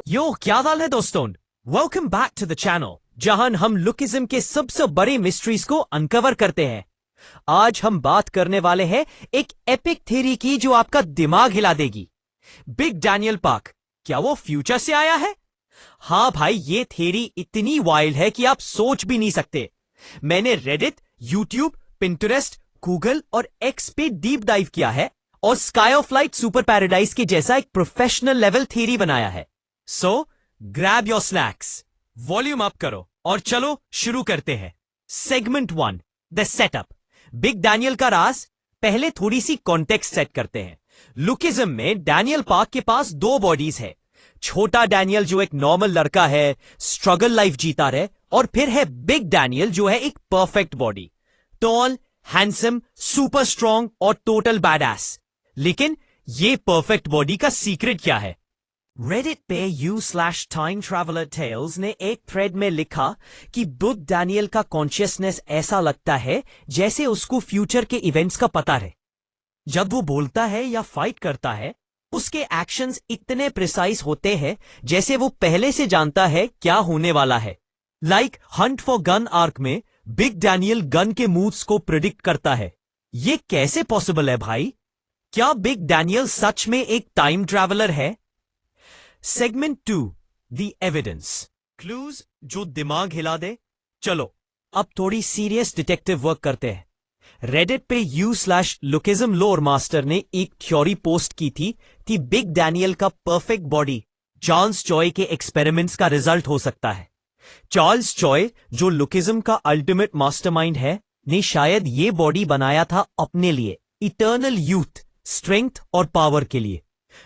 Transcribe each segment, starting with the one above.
यो क्या हाल है दोस्तों। Welcome back to the channel जहां हम लुकिज्म के सबसे बड़ी मिस्ट्रीज को अनकवर करते हैं। आज हम बात करने वाले हैं एक एपिक थ्योरी की जो आपका दिमाग हिला देगी। बिग डैनियल पार्क, क्या वो फ्यूचर से आया है? हाँ भाई, ये थ्योरी इतनी वाइल्ड है कि आप सोच भी नहीं सकते। मैंने रेडिट, यूट्यूब, पिंटरेस्ट, गूगल और एक्स पे डीप डाइव किया है और sky of light super Paradise के जैसा एक प्रोफेशनल लेवल थ्योरी बनाया है। सो grab your snacks, volume up करो और चलो शुरू करते हैं। Segment 1, the setup. Big Daniel का राज। पहले थोड़ी सी कॉन्टेक्स्ट सेट करते हैं। लुकिज्म में डैनियल पार्क के पास दो बॉडीज है। छोटा डैनियल जो एक नॉर्मल लड़का है, स्ट्रगल लाइफ जीता रहे, और फिर है बिग डैनियल जो है एक perfect body, tall, handsome, super strong और टोटल बैडएस। लेकिन ये परफेक्ट बॉडी का सीक्रेट क्या है? रेडिट पे u/time traveler tales ने एक थ्रेड में लिखा कि बिग डैनियल का कॉन्शियसनेस ऐसा लगता है जैसे उसको फ्यूचर के इवेंट्स का पता है। जब वो बोलता है या फाइट करता है, उसके एक्शंस इतने प्रिसाइज होते हैं जैसे वो पहले से जानता है क्या होने वाला है। Like Hunt for gun arc में बिग डैनियल गन के मूव्स को प्रिडिक्ट करता है। ये कैसे पॉसिबल है भाई? क्या बिग डैनियल सच में एक टाइम ट्रैवलर है? Segment 2, the evidence. क्लूज जो दिमाग हिला दे। चलो अब थोड़ी सीरियस डिटेक्टिव वर्क करते हैं। रेडिट पे u/लुकिज्म लोर मास्टर ने एक थ्योरी पोस्ट की थी कि बिग डैनियल का परफेक्ट बॉडी चार्ल्स जॉय के एक्सपेरिमेंट्स का रिजल्ट हो सकता है। चार्ल्स जॉय जो लुकिज्म का अल्टीमेट मास्टरमाइंड है, ने शायद ये बॉडी बनाया था अपने लिए, इटर्नल यूथ, स्ट्रेंथ और पावर के लिए।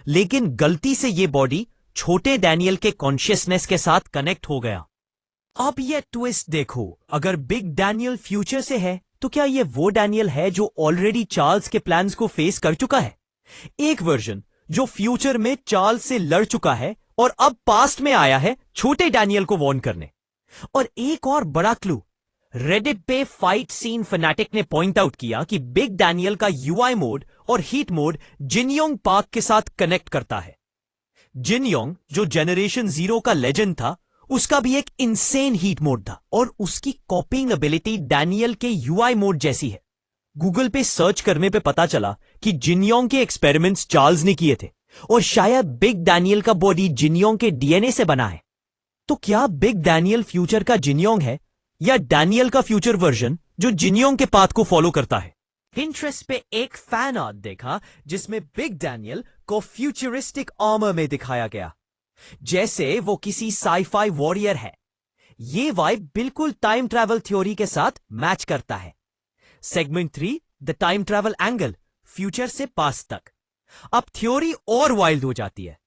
लेकिन गलती से ये बॉडी छोटे डैनियल के कॉन्शियसनेस के साथ कनेक्ट हो गया। अब ये ट्विस्ट देखो, अगर बिग डैनियल फ्यूचर से है तो क्या ये वो डैनियल है जो ऑलरेडी चार्ल्स के प्लान्स को फेस कर चुका है? एक वर्जन जो फ्यूचर में चार्ल्स से लड़ चुका है और अब पास्ट में आया है छोटे डैनियल को वॉर्न करने। और एक और बड़ा क्लू, रेडिट पे फाइट सीन फैनेटिक ने पॉइंट आउट किया कि बिग डैनियल का यूआई मोड और हीट मोड जिनयोंग पार्क के साथ कनेक्ट करता है। जिनयोंग जो जनरेशन 0 का लेजेंड था, उसका भी एक इनसेन हीट मोड था और उसकी कॉपिंग एबिलिटी डैनियल के यूआई मोड जैसी है। गूगल पे सर्च करने पे पता चला कि जिनयोंग के एक्सपेरिमेंट्स चार्ल्स ने किए थे और शायद बिग डैनियल का बॉडी जिनयोंग के डीएनए से बना है। तो क्या बिग डैनियल फ्यूचर का जिनयोंग है या डैनियल का फ्यूचर वर्जन जो जिनयोंग के पाथ को फॉलो करता है? पिंटरेस्ट पे एक फैन आर्ट देखा जिसमें बिग डैनियल को फ्यूचरिस्टिक आर्मर में दिखाया गया, जैसे वो किसी साईफाई वॉरियर है। ये वाइब बिल्कुल टाइम ट्रैवल थ्योरी के साथ मैच करता है। Segment 3, the time travel angle, future से पास्ट तक। अब थ्योरी और वाइल्ड हो जाती है।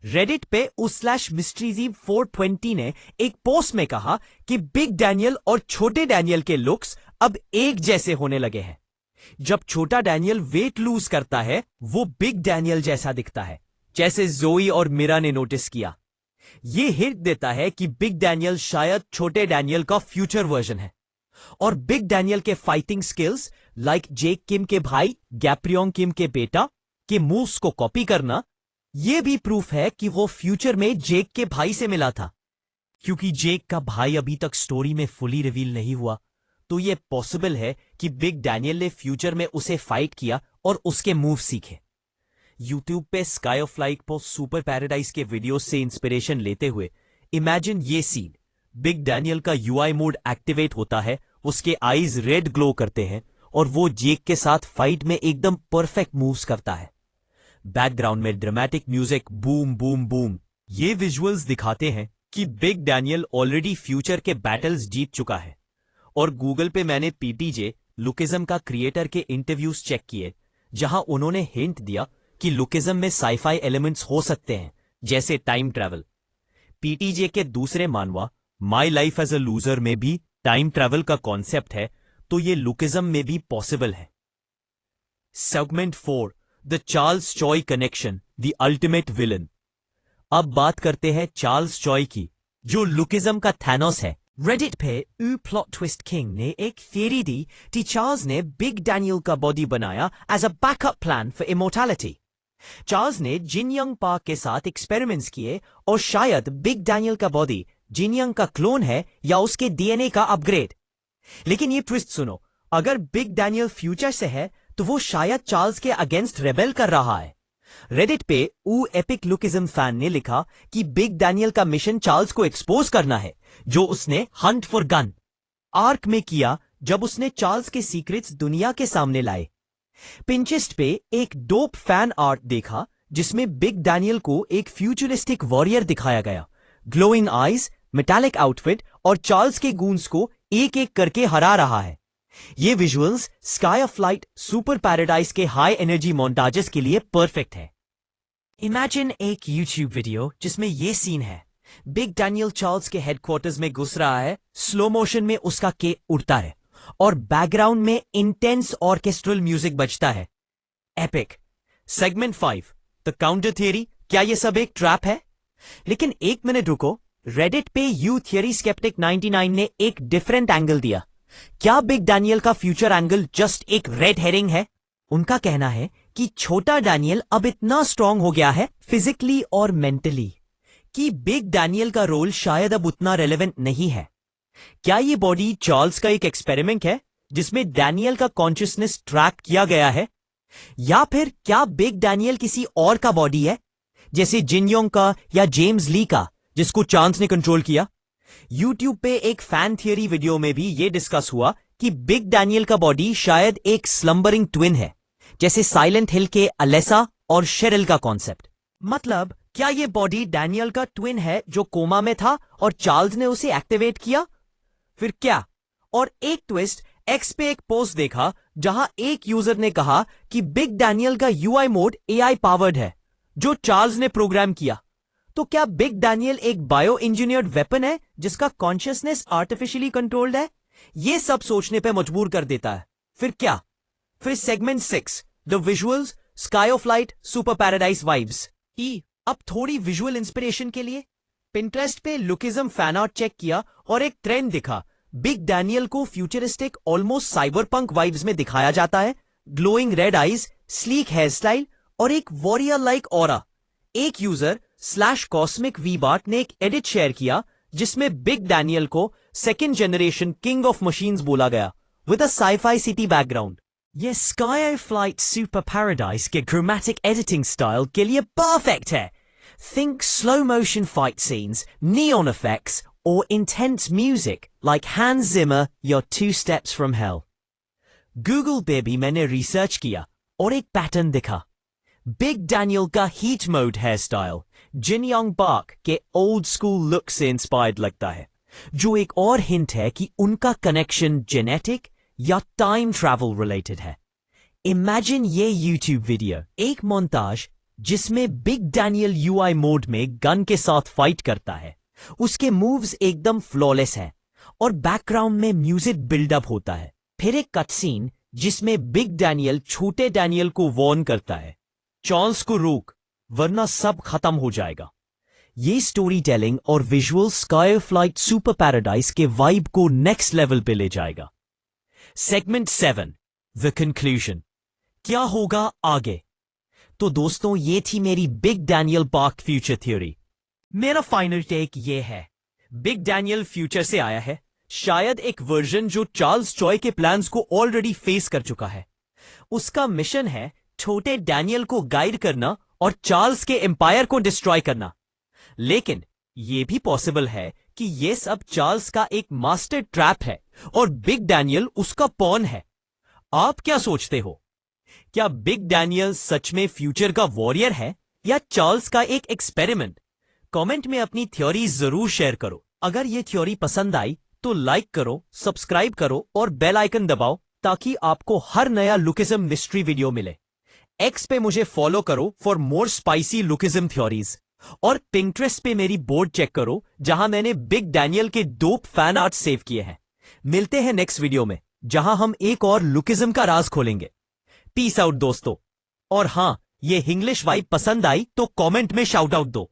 रेडिट पे /mysteryz420 ने एक पोस्ट में कहा कि बिग डैनियल और छोटे डैनियल के लुक्स अब एक जैसे होने लगे हैं। जब छोटा डैनियल वेट लूज करता है, वो बिग डैनियल जैसा दिखता है, जैसे जोई और मीरा ने नोटिस किया। ये हिंट देता है कि बिग डैनियल शायद छोटे डैनियल का फ्यूचर वर्जन है। और बिग डैनियल के फाइटिंग स्किल्स, लाइक जेक किम के भाई गैप्रियोंग किम के बेटा के मूव्स को कॉपी करना, यह भी प्रूफ है कि वो फ्यूचर में जेक के भाई से मिला था। क्योंकि जेक का भाई अभी तक स्टोरी में फुली रिवील नहीं हुआ, तो यह पॉसिबल है कि बिग डैनियल ने फ्यूचर में उसे फाइट किया और उसके मूव सीखे। यूट्यूब पे स्काई ऑफ लाइट पर सुपर पैराडाइज के वीडियोस से इंस्पिरेशन लेते हुए इमेजिन ये सीन। बिग डैनियल का यूआई मोड एक्टिवेट होता है, उसके आईज रेड ग्लो करते हैं और वो जेक के साथ फाइट में एकदम परफेक्ट मूव्स करता है। बैकग्राउंड में dramatic music boom boom boom. ये विजुअल्स दिखाते हैं कि बिग डैनियल ऑलरेडी फ्यूचर के बैटल्स जीत चुका है। और गूगल पे मैंने पीटीजे, लुकिज्म का क्रिएटर के इंटरव्यूज चेक किए, जहां उन्होंने हिंट दिया कि लुकिज्म में साईफाई एलिमेंट्स हो सकते हैं, जैसे टाइम ट्रैवल। पीटीजे के दूसरे मानवा my life as a loser में भी टाइम ट्रैवल का कॉन्सेप्ट है, तो ये लुकिज्म में भी पॉसिबल है। Segment 4, the Charles Joy connection, the ultimate villain. अब बात करते हैं चार्ल्स जॉय की, जो लुकिज्म का थैनोस है। रेडिट पे प्लॉट ट्विस्ट किंग ने एक थियरी दी कि चार्ल्स ने बिग डैनियल का बॉडी बनाया as a backup plan for immortality. Charles ने जिन यंग पार्क के साथ एक्सपेरिमेंट्स किए और शायद बिग डैनियल का बॉडी जिन यंग का क्लोन है या उसके डीएनए का अपग्रेड। लेकिन ये ट्विस्ट सुनो, अगर बिग डैनियल फ्यूचर से है तो वो शायद चार्ल्स के अगेंस्ट रेबेल कर रहा है। रेडिट पे एपिक लुकिज्म फैन ने लिखा कि बिग डैनियल का मिशन चार्ल्स को एक्सपोज करना है, जो उसने हंट फॉर गन आर्क में किया जब उसने चार्ल्स के सीक्रेट्स दुनिया के सामने लाए। पिंचेस्ट पे एक डोप फैन आर्ट देखा जिसमें बिग डैनियल को एक फ्यूचरिस्टिक वॉरियर दिखाया गया, ग्लोइंग आईज, मेटालिक आउटफिट और चार्ल्स के गूंस को एक एक करके हरा रहा है। ये visuals sky of light super Paradise के हाई एनर्जी मोन्टाजेस के लिए परफेक्ट है। इमेजिन एक यूट्यूब वीडियो जिसमें ये सीन है, बिग डैनियल चार्ल्स के हेडक्वार्टर्स में घुस रहा है, स्लो मोशन में उसका केक उड़ता है और बैकग्राउंड में इंटेंस ऑर्केस्ट्रल म्यूजिक बजता है। Epic. Segment 5 the counter theory. क्या ये सब एक ट्रैप है? लेकिन एक मिनट रुको, रेडिट पे यू थियरी स्केप्टिक 99 ने एक डिफरेंट एंगल दिया। क्या बिग डैनियल का फ्यूचर एंगल जस्ट एक रेड हेरिंग है? उनका कहना है कि छोटा डैनियल अब इतना स्ट्रांग हो गया है फिजिकली और मेंटली कि बिग डैनियल का रोल शायद अब उतना रेलेवेंट नहीं है। क्या ये बॉडी चार्ल्स का एक एक्सपेरिमेंट है जिसमें डैनियल का कॉन्शियसनेस ट्रैक किया गया है? या फिर क्या बिग डैनियल किसी और का बॉडी है, जैसे जिन योंग का या जेम्स ली का, जिसको चांस ने कंट्रोल किया? यूट्यूब पे एक फैन थियरी वीडियो में भी ये डिस्कस हुआ कि बिग डैनियल का बॉडी शायद एक स्लम्बरिंग ट्विन है, जैसे साइलेंट हिल के अलेसा और शेरिल का कॉन्सेप्ट। मतलब क्या ये बॉडी डैनियल का ट्विन है जो कोमा में था और चार्ल्स ने उसे एक्टिवेट किया? फिर क्या? और एक ट्विस्ट, एक्स पे एक पोस्ट देखा जहां एक यूजर ने कहा कि बिग डैनियल का यूआई मोड एआई पावर्ड है जो चार्ल्स ने प्रोग्राम किया। तो क्या बिग डैनियल एक बायो इंजीनियर्ड वेपन है जिसका कॉन्शियसनेस आर्टिफिशियली कंट्रोल्ड है? यह सब सोचने पे मजबूर कर देता है। फिर क्या? फिर segment 6 the visuals, sky of light, super paradise vibes. अब थोड़ी विजुअल इंस्पिरेशन के लिए पिंटरेस्ट पे लुकिज्म फैन आर्ट चेक किया और एक ट्रेंड दिखा। बिग डैनियल को futuristic almost cyber punk vibes में दिखाया जाता है, glowing red eyes, sleek hair style और एक वॉरियर लाइक ऑरा। एक यूजर /कॉस्मिक वी बार्ट ने एक एडिट शेयर किया जिसमें बिग डैनियल को second generation king of machines बोला गया with a sci fi city background. ये स्काई फ्लाइट सुपर पैराडाइज के क्रोमैटिक एडिटिंग स्टाइल के लिए परफेक्ट है। Think slow motion fight scenes, neon effects, or intense music like Hans Zimmer, You're 2 Steps from Hell. Google पे भी मैंने research किया और एक पैटर्न दिखा। बिग डैनियल का हीट मोड हेयर स्टाइल जिन यंग पार्क के ओल्ड स्कूल लुक से इंस्पायर्ड लगता है, जो एक और हिंट है कि उनका कनेक्शन जेनेटिक या टाइम ट्रैवल रिलेटेड है। इमेजिन ये यूट्यूब वीडियो, एक मोन्टाज जिसमें बिग डैनियल यूआई मोड में गन के साथ फाइट करता है, उसके मूव्स एकदम फ्लॉलेस हैं और बैकग्राउंड में म्यूजिक बिल्डअप होता है। फिर एक कट सीन जिसमें बिग डैनियल छोटे डैनियल को वॉर्न करता है, चार्ल्स को रोक वरना सब खत्म हो जाएगा। ये स्टोरी टेलिंग और visual sky Flight Super Paradise के वाइब को नेक्स्ट लेवल पे ले जाएगा। Segment 7 the conclusion. क्या होगा आगे? तो दोस्तों, ये थी मेरी big Daniel park future theory. मेरा फाइनल टेक ये है, बिग डैनियल फ्यूचर से आया है, शायद एक वर्जन जो चार्ल्स चॉय के प्लान्स को ऑलरेडी फेस कर चुका है। उसका मिशन है छोटे डैनियल को गाइड करना और चार्ल्स के एम्पायर को डिस्ट्रॉय करना। लेकिन यह भी पॉसिबल है कि यह सब चार्ल्स का एक मास्टर ट्रैप है और बिग डैनियल उसका पॉन है। आप क्या सोचते हो? क्या बिग डैनियल सच में फ्यूचर का वॉरियर है या चार्ल्स का एक एक्सपेरिमेंट? कमेंट में अपनी थ्योरी जरूर शेयर करो। अगर ये थ्योरी पसंद आई तो लाइक करो, सब्सक्राइब करो और बेल आइकन दबाओ ताकि आपको हर नया लुकिज्म मिस्ट्री वीडियो मिले। एक्स पे मुझे फॉलो करो for more spicy lookism theories और पिंटरेस्ट पे मेरी बोर्ड चेक करो जहां मैंने बिग डैनियल के डोप फैन आर्ट सेव किए हैं। मिलते हैं नेक्स्ट वीडियो में जहां हम एक और लुकिज्म का राज खोलेंगे। पीस आउट दोस्तों। और हां, ये इंग्लिश वाइब पसंद आई तो कमेंट में शाउट आउट दो।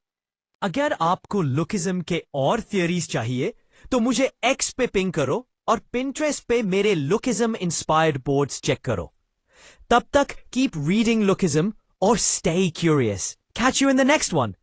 अगर आपको लुकिज्म के और थियरीज चाहिए तो मुझे एक्स पे पिंग करो और पिंटरेस्ट पे मेरे लुकिज्म इंस्पायर्ड बोर्ड्स चेक करो। तब तक keep reading lookism or stay curious. Catch you in the next one.